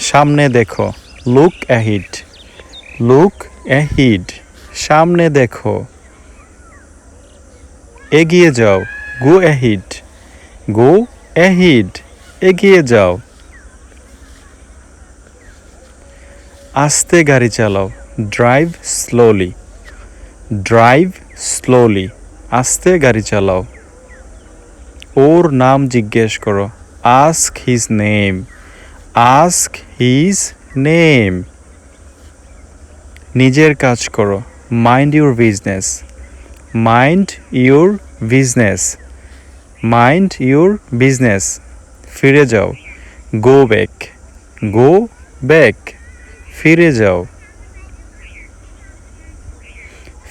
সামনে দেখো, look অ্যাহিড, look অ্যাহিড, সামনে দেখো। এগিয়ে যাও, গো অ্যাহিড, গো অ্যাহিড, এগিয়ে যাও। আস্তে গাড়ি চালাও, ড্রাইভ স্লোলি, ড্রাইভ স্লোলি, আস্তে গাড়ি চালাও। ওর নাম জিজ্ঞেস করো, ask his name, ask his name. নিজের কাজ করো, mind your business, mind your business, mind your business. ফিরে যাও, গো ব্যাক, গো ব্যাক, ফিরে যাও।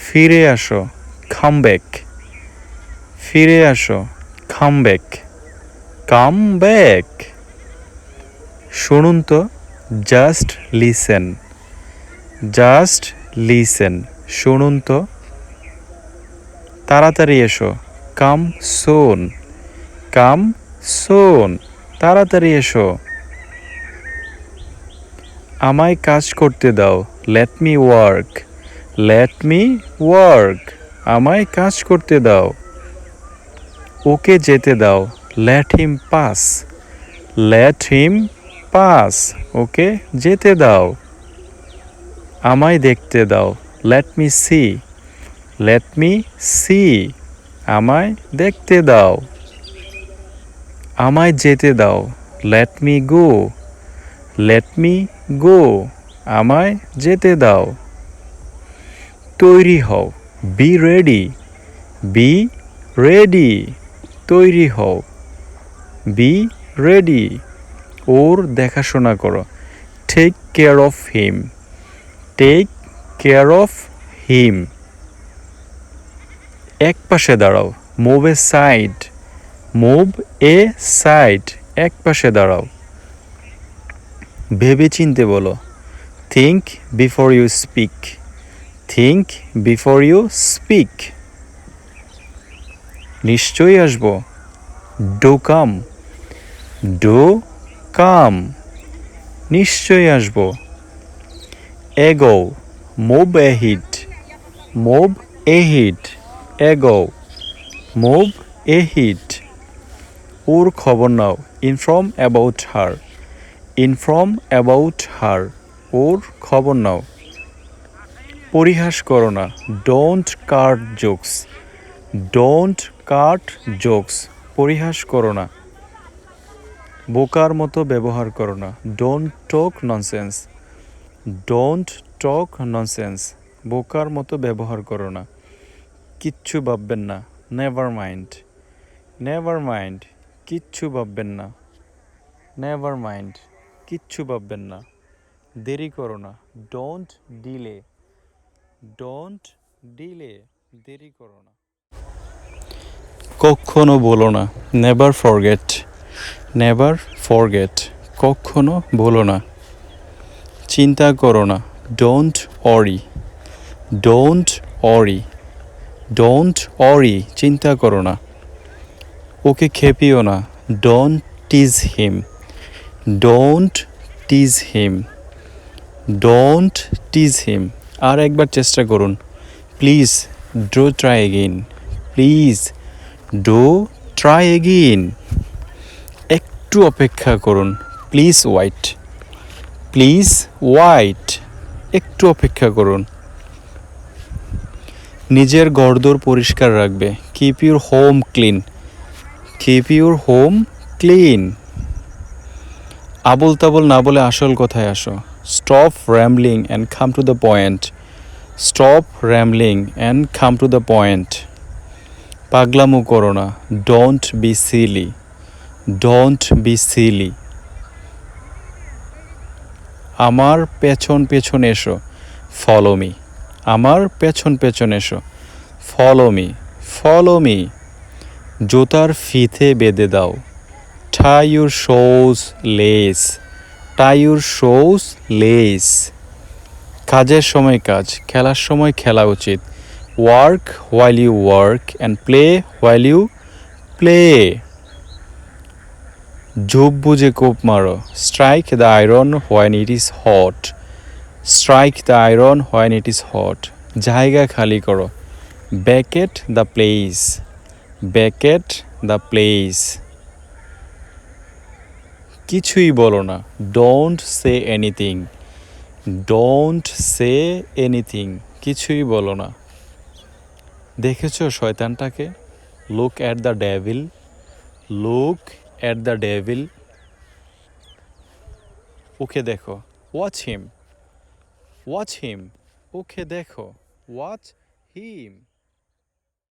ফিরে আসো, কাম ব্যাক, ফিরে আসো, কাম ব্যাক, কাম ব্যাক। শুনুন তো, জাস্ট লিসেন, জাস্ট লিসেন, শুনুন তো। তাড়াতাড়ি এসো, কাম সুন, কাম সুন, তাড়াতাড়ি এসো। আমায় কাজ করতে দাও, let me work, let me work, আমায় কাজ করতে দাও। ওকে যেতে দাও, let him pass, let him pass, ওকে যেতে দাও। আমায় দেখতে দাও, let me see, let me see, আমায় দেখতে দাও। আমায় যেতে দাও, let me go, let me go, আমায় যেতে দাও। তৈরি হও, বি রেডি, বি রেডি, তৈরি হও, বি রেডি। ওর দেখাশোনা করো, take care of him, take care of him. এক পাশে দাঁড়াও, move aside, move aside, এক পাশে দাঁড়াও। ভেবে চিনতে বলো, think before you speak, think before you speak. নিশ্চয়ই আসবো, ডু কাম, ডু কাম, নিশ্চয়ই আসবো। এগো, মুভ এহিড, মুভ এহিড, এগো, মুভ এহিড। ওর খবর নাও, inform about her, inform about her, ওর খবর নাও। পরিহাস করো না, don't cut jokes, don't cut jokes, পরিহাস করো না। বোকার মতো ব্যবহার করো না, don't talk nonsense, don't talk nonsense, বোকার মতো ব্যবহার করো না। কিচ্ছু ভাববেন না, নেভার মাইন্ড, নেভার মাইন্ড, কিচ্ছু ভাববেন না, নেভার মাইন্ড, কিচ্ছু ভাববেন না। দেরি করো না, ডোন্ট ডিলে, ডোন্ট ডিলে, দেরি করো না। কখনো বলো না, নেভার ফরগেট, নেভার ফরগেট, কখনো বলো না। চিন্তা করো না, don't Ori, don't Ori, don't Ori, চিন্তা করো না। ওকে খেপিও না, don't tease him, don't tease him, don't tease him. আর একবার চেষ্টা করুন, please do try again, please do try again. একটু অপেক্ষা করুন, প্লিজ ওয়াইট, প্লিজ ওয়াইট, একটু অপেক্ষা করুন। নিজের ঘরদোর পরিষ্কার রাখবে, keep your home clean, keep your home clean. আবল তাবল না বলে আসল কথায় আসো, stop rambling and come to the point, stop rambling and come to the point. পাগলামো করো না, don't be silly, don't be silly. আমার পেছন পেছন এসো, ফলো মি, আমার পেছন পেছন এসো, ফলো মি, ফলো মি। জুতার ফিতে বেঁধে দাও, tie your shoes lace, tie your shoes lace. কাজের সময় কাজ, খেলার সময় খেলা উচিত, work while you work and play while you play. ঝোপ বুঝে কোপ মারো। Strike the iron when it is hot. Strike the iron when it is hot. জায়গা খালি করো। Vacate the place. Vacate the place. কিছুই বলো না। Don't say anything. Don't say anything. কিছুই বলো না। দেখেছো শয়তানটাকে? Look at the devil. Look at the devil. ওকে দেখো। Watch him. Watch him. ওকে দেখো। ওয়াচ হিম।